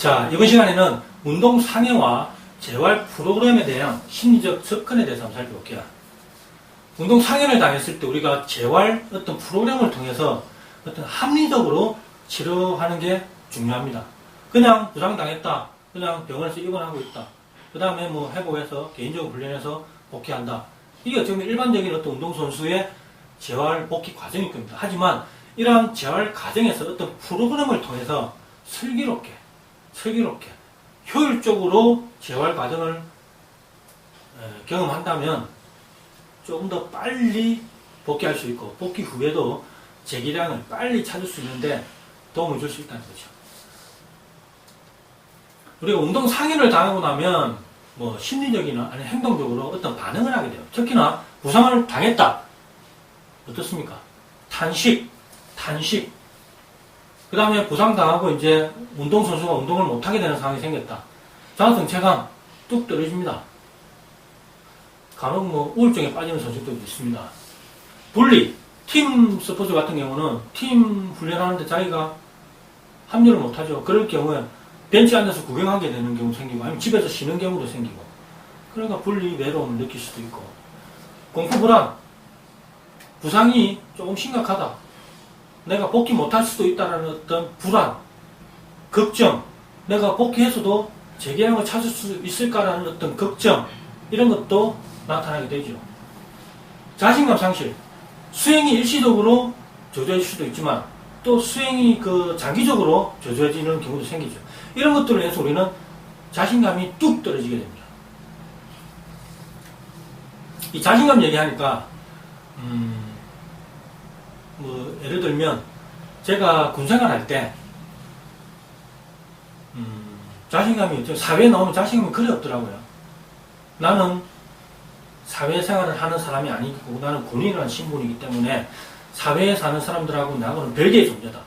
자, 이번 시간에는 운동 상해와 재활 프로그램에 대한 심리적 접근에 대해서 한번 살펴볼게요. 운동 상해를 당했을 때 우리가 재활 어떤 프로그램을 통해서 어떤 합리적으로 치료하는 게 중요합니다. 그냥 부상당했다, 그냥 병원에서 입원하고 있다, 그 다음에 뭐 회복해서 개인적으로 훈련해서 복귀한다. 이게 어떻게 보면 일반적인 어떤 운동선수의 재활 복귀 과정일 겁니다. 하지만 이러한 재활 과정에서 어떤 프로그램을 통해서 슬기롭게 효율적으로 재활 과정을 경험한다면 조금 더 빨리 복귀할 수 있고 복귀 후에도 재기량을 빨리 찾을 수 있는데 도움을 줄 수 있다는 거죠. 우리가 운동 상해를 당하고 나면 뭐 심리적이나 아니 행동적으로 어떤 반응을 하게 돼요. 특히나 부상을 당했다. 어떻습니까? 탄식. 그 다음에 부상당하고 이제 운동선수가 운동을 못하게 되는 상황이 생겼다. 자아성 체감 뚝 떨어집니다. 간혹 뭐 우울증에 빠지는 선수들도 있습니다. 분리, 팀 스포츠 같은 경우는 팀 훈련하는데 자기가 합류를 못하죠. 그럴 경우에 벤치에 앉아서 구경하게 되는 경우도 생기고 아니면 집에서 쉬는 경우도 생기고 그러니까 분리, 외로움을 느낄 수도 있고 공포 불안, 부상이 조금 심각하다. 내가 복귀 못할 수도 있다는 어떤 불안, 걱정, 내가 복귀해서도 재기량을 찾을 수 있을까라는 어떤 걱정, 이런 것도 나타나게 되죠. 자신감 상실, 수행이 일시적으로 저조해질 수도 있지만 또 수행이 장기적으로 저조해지는 경우도 생기죠. 이런 것들을 해서 우리는 자신감이 뚝 떨어지게 됩니다. 이 자신감 얘기하니까 뭐 예를 들면 제가 군생활 할 때 자신감이 사회에 나오면 자신감이 그리 없더라고요. 나는 사회생활을 하는 사람이 아니고 나는 군인이라는 신분이기 때문에 사회에 사는 사람들하고 나하고는 별개의 존재다.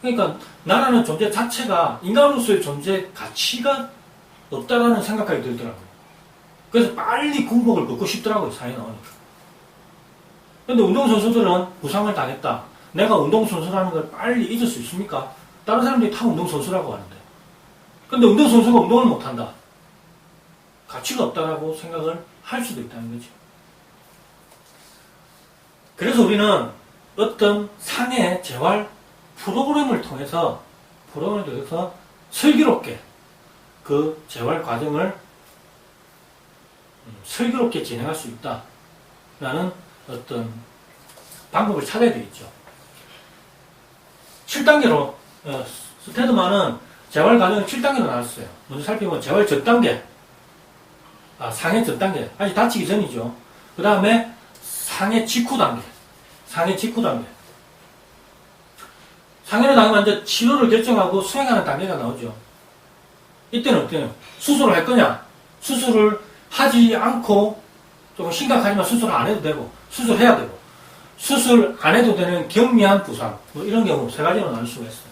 그러니까 나라는 존재 자체가 인간으로서의 존재 가치가 없다라는 생각하게 들더라고요. 그래서 빨리 군복을 벗고 싶더라고요. 사회에 나오니까. 근데 운동선수들은 부상을 당했다. 내가 운동선수라는 걸 빨리 잊을 수 있습니까? 다른 사람들이 다 운동선수라고 하는데. 근데 운동선수가 운동을 못한다. 가치가 없다라고 생각을 할 수도 있다는 거죠. 그래서 우리는 어떤 상해 재활 프로그램을 통해서 슬기롭게 그 재활 과정을 슬기롭게 진행할 수 있다라는 어떤 방법을 찾아야 되겠죠. 7단계로 스테드만은 재활 과정을 7단계로 나눴어요. 먼저 살펴보면 재활 전단계, 상해 전단계, 아직 다치기 전이죠. 그 다음에 상해 직후 단계. 상해를 당하면 이제 치료를 결정하고 수행하는 단계가 나오죠. 이때는 어때요? 수술을 할 거냐? 수술을 하지 않고 조금 심각하지만 수술을 안 해도 되고 수술해야 되고 수술 안 해도 되는 경미한 부상 뭐 이런 경우 세 가지로 나눌 수가 있어요.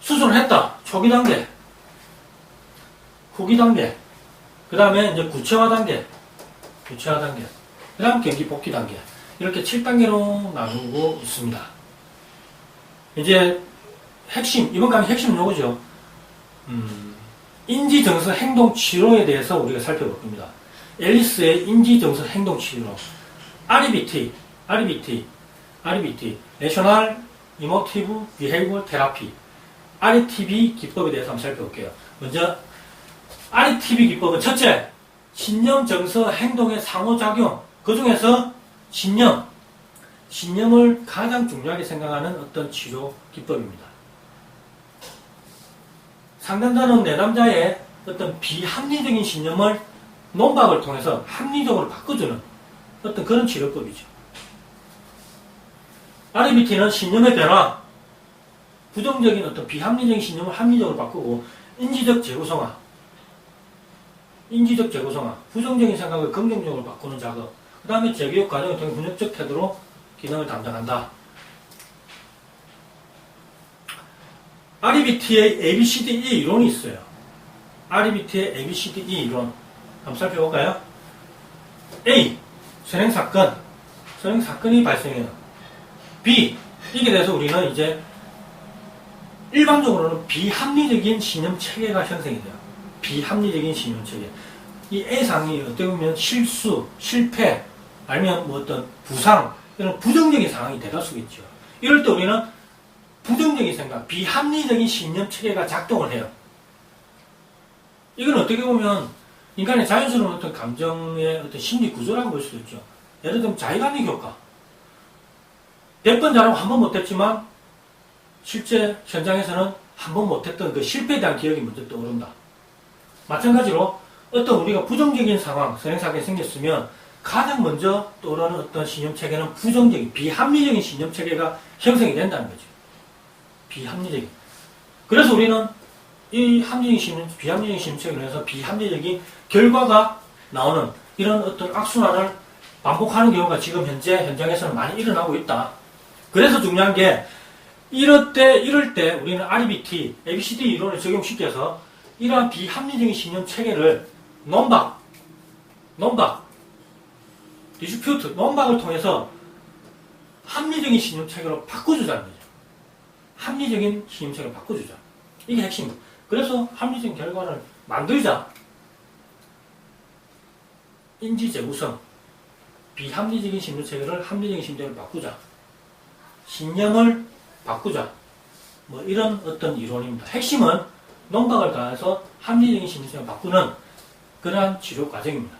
수술을 했다. 초기 단계, 후기 단계, 그 다음에 이제 구체화 단계, 그 다음 경기 복귀 단계, 이렇게 7단계로 나누고 있습니다. 이제 이번 강의 핵심 요거죠. 인지정서 행동치료에 대해서 우리가 살펴볼 겁니다. 앨리스의 인지정서 행동치료, REBT, Rational Emotive Behavioral Therapy, RETB 기법에 대해서 한번 살펴볼게요. 먼저 RETB 기법은 첫째, 신념, 정서, 행동의 상호작용. 그 중에서 신념을 가장 중요하게 생각하는 어떤 치료 기법입니다. 상담자는 내담자의 어떤 비합리적인 신념을 논박을 통해서 합리적으로 바꿔주는 어떤 그런 치료법이죠. REBT는 신념의 변화, 부정적인 어떤 비합리적인 신념을 합리적으로 바꾸고 인지적 재구성화, 부정적인 생각을 긍정적으로 바꾸는 작업, 그 다음에 재교육 과정을 통해 분석적 태도로 기능을 담당한다. REBT의 ABCDE 이론이 있어요. REBT의 ABCDE 이론 한번 살펴볼까요? A. 선행사건이 발생해요. B. 이게 돼서 우리는 이제 일반적으로는 비합리적인 신념 체계가 형성이 돼요. 비합리적인 신념 체계. 이 A상이 어떻게 보면 실수, 실패, 아니면 뭐 어떤 부상, 이런 부정적인 상황이 대다수겠죠. 이럴 때 우리는 부정적인 생각, 비합리적인 신념 체계가 작동을 해요. 이건 어떻게 보면 인간의 자연스러운 어떤 감정의 어떤 심리 구조라고 볼 수도 있죠. 예를 들면 자기관리 효과. 100번 잘하고 한 번 못했지만 실제 현장에서는 한 번 못했던 그 실패에 대한 기억이 먼저 떠오른다. 마찬가지로 어떤 우리가 부정적인 상황, 선행사건이 생겼으면 가장 먼저 떠오르는 어떤 신념체계는 부정적인, 비합리적인 신념체계가 형성이 된다는 거죠. 비합리적인. 그래서 우리는 이 합리적인 신념, 비합리적인 신념체계를 해서 비합리적인 결과가 나오는 이런 어떤 악순환을 반복하는 경우가 지금 현재 현장에서는 많이 일어나고 있다. 그래서 중요한 게 이럴 때 우리는 RBT, ABCD 이론을 적용시켜서 이러한 비합리적인 신념 체계를 논박, 디스퓨트, 논박을 통해서 합리적인 신념 체계로 바꿔주자는 거죠. 합리적인 신념 체계로 바꿔주자. 이게 핵심입니다. 그래서 합리적인 결과를 만들자. 인지재구성, 비합리적인 신념 체계를 합리적인 신념 체계로 바꾸자. 신념을 바꾸자. 뭐 이런 어떤 이론입니다. 핵심은 논박을 가해서 합리적인 신념을 바꾸는 그러한 치료 과정입니다.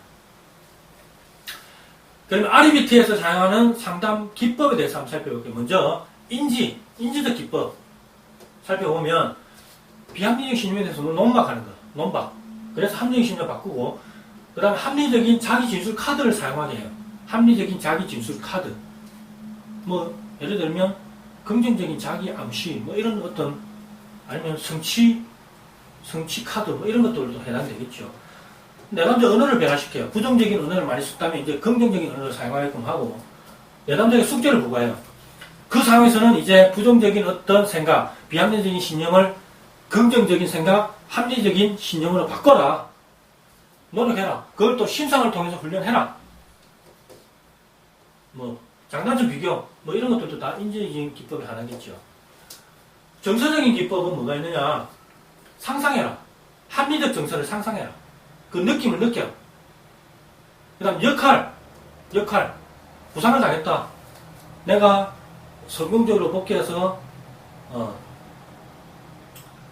그러면 RBT에서 사용하는 상담 기법에 대해서 한번 살펴볼게요. 먼저 인지적 기법 살펴보면 비합리적인 신념에 대해서 논박하는 거, 논박. 그래서 합리적인 신념을 바꾸고 그 다음에 합리적인 자기 진술 카드를 사용하게 해요. 합리적인 자기 진술 카드. 뭐 예를 들면 긍정적인 자기 암시, 뭐 이런 어떤, 아니면 성취 카드, 뭐 이런 것들도 해당되겠죠. 내담자 언어를 변화시켜요. 부정적인 언어를 많이 썼다면 이제 긍정적인 언어를 사용하게끔 하고, 내담자에게 숙제를 부과해요. 그 상황에서는 이제 부정적인 어떤 생각, 비합리적인 신념을 긍정적인 생각, 합리적인 신념으로 바꿔라. 노력해라. 그걸 또 심상을 통해서 훈련해라. 뭐, 장단점 비교, 뭐 이런 것들도 다 인지적인 기법의 하나겠죠. 정서적인 기법은 뭐가 있느냐? 상상해라. 합리적 정서를 상상해라. 그 느낌을 느껴. 그 다음 역할. 부상을 당했다. 내가 성공적으로 복귀해서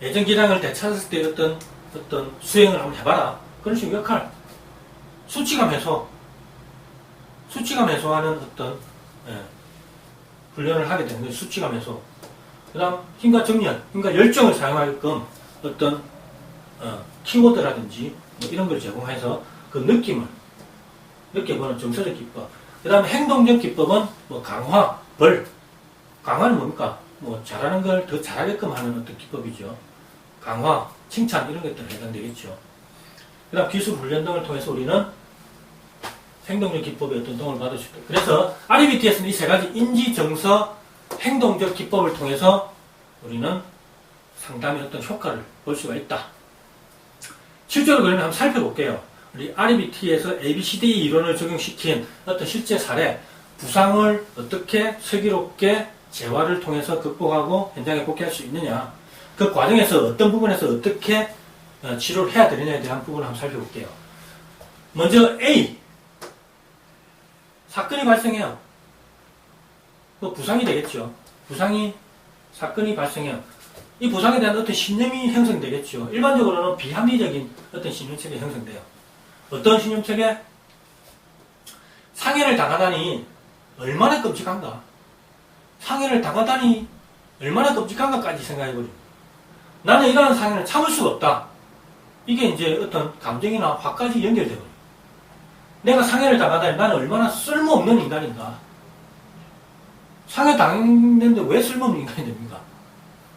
예전 기량을 되찾았을 때 어떤 수행을 한번 해봐라. 그런 식의 역할. 수치감 해소하는 어떤 훈련을 하게 되는 거예요. 수치감 해소. 그 다음 힘과 정열, 힘과 열정을 사용하게끔 어떤 키워드라든지 뭐 이런 걸 제공해서 그 느낌을 느껴보는 정서적 기법. 그 다음에 행동적 기법은 뭐 강화, 강화는 뭡니까? 뭐 잘하는 걸 더 잘하게끔 하는 어떤 기법이죠. 강화, 칭찬 이런 것들 해당되겠죠. 그 다음 기술 훈련 등을 통해서 우리는 행동적 기법의 어떤 도움을 받을 수 있다. 그래서 RBT에서는 이 세 가지 인지, 정서, 행동적 기법을 통해서 우리는 상담의 어떤 효과를 볼 수가 있다. 실제로 그러면 한번 살펴볼게요. 우리 RBT에서 ABCD 이론을 적용시킨 어떤 실제 사례, 부상을 어떻게 슬기롭게 재활을 통해서 극복하고 현장에 복귀할 수 있느냐, 그 과정에서 어떤 부분에서 어떻게 치료를 해야 되느냐에 대한 부분을 한번 살펴볼게요. 먼저 A, 사건이 발생해요. 그 부상이 되겠죠. 사건이 발생해요. 이 부상에 대한 어떤 신념이 형성되겠죠. 일반적으로는 비합리적인 어떤 신념체계가 형성돼요. 어떤 신념체계? 상해를 당하다니 얼마나 끔찍한가? 상해를 당하다니 얼마나 끔찍한가까지 생각해버립니다. 나는 이러한 상해를 참을 수가 없다. 이게 이제 어떤 감정이나 화까지 연결되거든요. 내가 상해를 당하다니 나는 얼마나 쓸모없는 인간인가? 상해 당했는데 왜 쓸모없는 인간이 됩니까?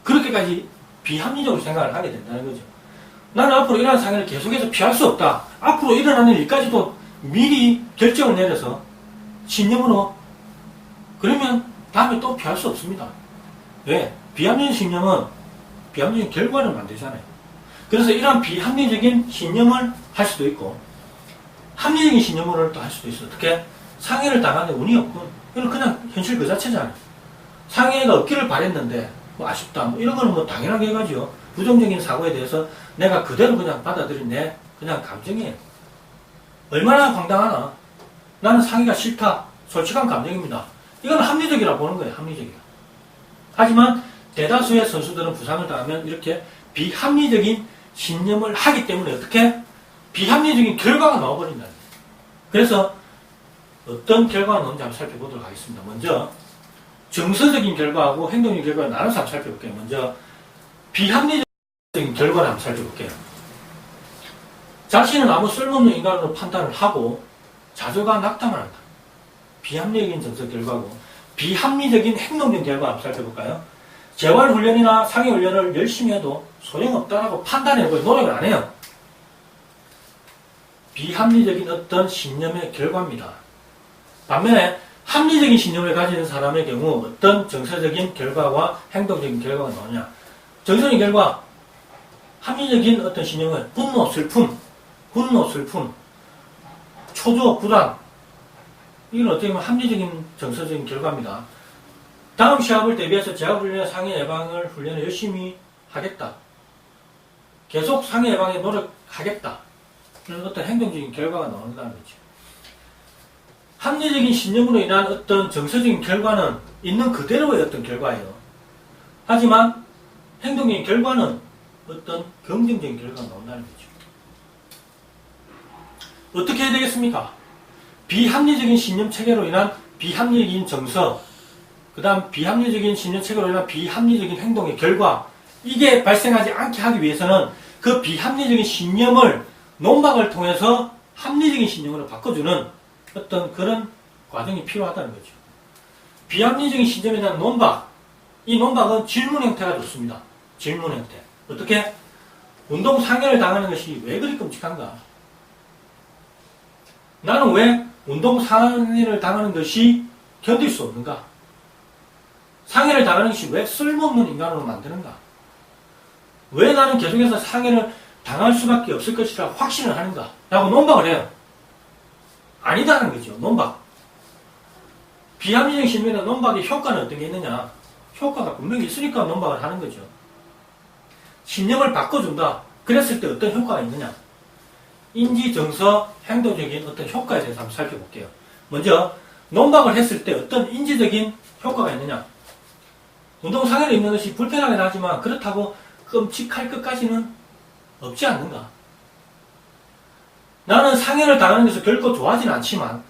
그렇게까지 비합리적으로 생각을 하게 된다는 거죠. 나는 앞으로 이러한 상해를 계속해서 피할 수 없다. 앞으로 일어나는 일까지도 미리 결정을 내려서 신념으로, 그러면 다음에 또 피할 수 없습니다. 왜? 비합리적인 신념은 비합리적인 결과를 만들잖아요. 그래서 이러한 비합리적인 신념을 할 수도 있고 합리적인 신념으로 또 할 수도 있어. 어떻게? 상해를 당하는데 운이 없군. 이건 그냥 현실 그 자체잖아요. 상해가 없기를 바랬는데 뭐 아쉽다, 뭐 이런 거는 뭐 당연하게 해가지고 부정적인 사고에 대해서 내가 그대로 그냥 받아들인 내 그냥 감정이에요. 얼마나 황당하나. 나는 상의가 싫다. 솔직한 감정입니다. 이건 합리적이라 보는 거예요. 합리적이라. 하지만 대다수의 선수들은 부상을 당하면 이렇게 비합리적인 신념을 하기 때문에 어떻게 비합리적인 결과가 나와버린다는 거예요. 그래서 어떤 결과가 나오는지 한번 살펴보도록 하겠습니다. 먼저 정서적인 결과하고 행동적인 결과를 나눠서 한번 살펴볼게요. 먼저 비합리적인 결과를 한번 살펴볼게요. 자신은 아무 쓸모없는 인간으로 판단을 하고 자조가 낙담을 한다. 비합리적인 정서 결과고, 비합리적인 행동적인 결과 한번 살펴볼까요? 재활훈련이나 상해훈련을 열심히 해도 소용없다라고 판단해보고 노력을 안 해요. 비합리적인 어떤 신념의 결과입니다. 반면에 합리적인 신념을 가지는 사람의 경우 어떤 정서적인 결과와 행동적인 결과가 나오냐. 정서적인 결과, 합리적인 어떤 신념은 분노, 슬픔, 초조, 불안. 이건 어떻게 보면 합리적인 정서적인 결과입니다. 다음 시합을 대비해서 재활훈련과 상해 예방을 훈련을 열심히 하겠다. 계속 상해 예방에 노력하겠다. 이런 어떤 행동적인 결과가 나온다는 거죠. 합리적인 신념으로 인한 어떤 정서적인 결과는 있는 그대로의 어떤 결과예요. 하지만 행동적인 결과는 어떤 긍정적인 결과가 나온다는 거죠. 어떻게 해야 되겠습니까? 비합리적인 신념 체계로 인한 비합리적인 정서, 그 다음 비합리적인 신념 체계로 인한 비합리적인 행동의 결과, 이게 발생하지 않게 하기 위해서는 그 비합리적인 신념을 논박을 통해서 합리적인 신념으로 바꿔주는 어떤 그런 과정이 필요하다는 거죠. 비합리적인 신념에 대한 논박, 이 논박은 질문 형태가 좋습니다. 질문 형태. 어떻게? 운동 상해를 당하는 것이 왜 그리 끔찍한가? 나는 왜 운동 상해를 당하는 것이 견딜 수 없는가? 상해를 당하는 것이 왜 쓸모없는 인간으로 만드는가? 왜 나는 계속해서 상해를 당할 수밖에 없을 것이라 확신을 하는가? 라고 논박을 해요. 아니다는 거죠. 논박. 비합리적인 신념에 대한 논박의 효과는 어떤 게 있느냐? 효과가 분명히 있으니까 논박을 하는 거죠. 신념을 바꿔준다. 그랬을 때 어떤 효과가 있느냐? 인지, 정서, 행동적인 어떤 효과에 대해서 한번 살펴볼게요. 먼저 논박을 했을 때 어떤 인지적인 효과가 있느냐? 운동 상해를 입는 것이 불편하긴 하지만 그렇다고 끔찍할 것까지는 없지 않는가? 나는 상해를 당하는 것을 결코 좋아하진 않지만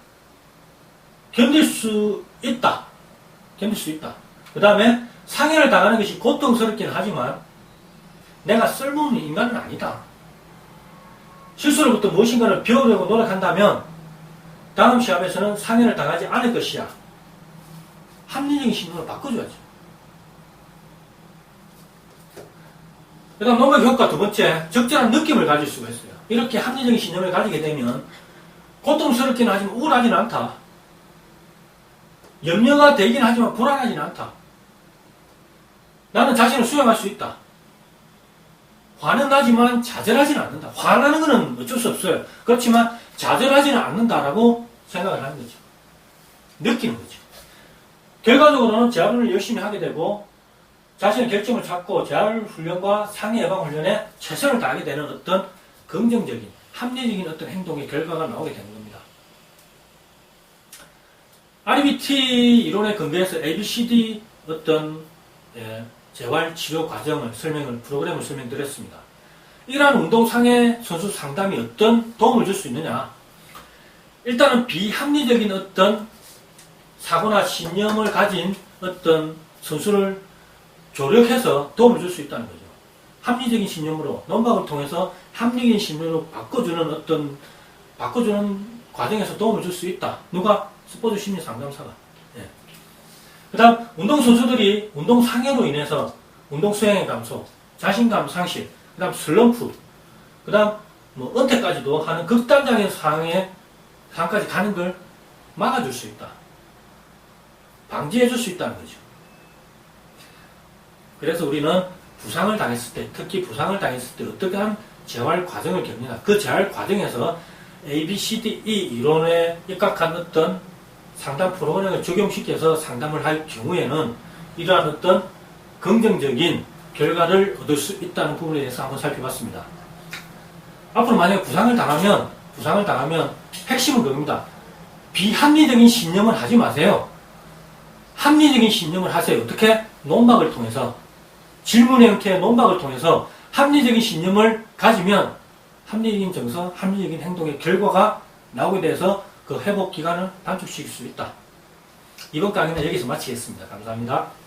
견딜 수 있다. 견딜 수 있다. 그 다음에 상해를 당하는 것이 고통스럽긴 하지만 내가 쓸모없는 인간은 아니다. 실수로부터 무엇인가를 배우려고 노력한다면 다음 시합에서는 상해를 당하지 않을 것이야. 합리적인 신념으로 바꿔줘야지. 그 다음 논박 효과 두 번째, 적절한 느낌을 가질 수가 있어요. 이렇게 합리적인 신념을 가지게 되면 고통스럽긴 하지만 우울하지는 않다. 염려가 되긴 하지만 불안하지는 않다. 나는 자신을 수용할 수 있다. 화는 나지만 좌절하지는 않는다. 화나는 것은 어쩔 수 없어요. 그렇지만 좌절하지는 않는다라고 생각을 하는 거죠. 느끼는 거죠. 결과적으로는 재활훈련을 열심히 하게 되고 자신의 결정을 찾고 재활훈련과 상해 예방훈련에 최선을 다하게 되는 어떤 긍정적인, 합리적인 어떤 행동의 결과가 나오게 되는 겁니다. RBT 이론에 근거해서 ABCD 어떤 재활치료 과정을 프로그램을 설명드렸습니다. 이러한 운동상해 선수 상담이 어떤 도움을 줄 수 있느냐? 일단은 비합리적인 어떤 사고나 신념을 가진 어떤 선수를 조력해서 도움을 줄 수 있다는 거죠. 합리적인 신념으로, 논박을 통해서 합리적인 신념으로 바꿔주는 과정에서 도움을 줄 수 있다. 누가? 스포츠 심리 상담사가. 예. 그 다음, 운동선수들이 운동상해로 인해서 운동수행의 감소, 자신감 상실, 그 다음 슬럼프, 그 다음 은퇴까지도 하는 극단적인 상황까지 가는 걸 막아줄 수 있다. 방지해줄 수 있다는 거죠. 그래서 우리는 부상을 당했을 때, 특히 부상을 당했을 때 어떻게 한 재활 과정을 겪느냐. 그 재활 과정에서 ABCDE 이론에 입각한 어떤 상담 프로그램을 적용시켜서 상담을 할 경우에는 이러한 어떤 긍정적인 결과를 얻을 수 있다는 부분에 대해서 한번 살펴봤습니다. 앞으로 만약에 부상을 당하면 핵심은 그겁니다. 비합리적인 신념을 하지 마세요. 합리적인 신념을 하세요. 어떻게? 논박을 통해서, 질문의 형태의 논박을 통해서 합리적인 신념을 가지면 합리적인 정서, 합리적인 행동의 결과가 나오게 돼서 그 회복 기간을 단축시킬 수 있다. 이번 강의는 여기서 마치겠습니다. 감사합니다.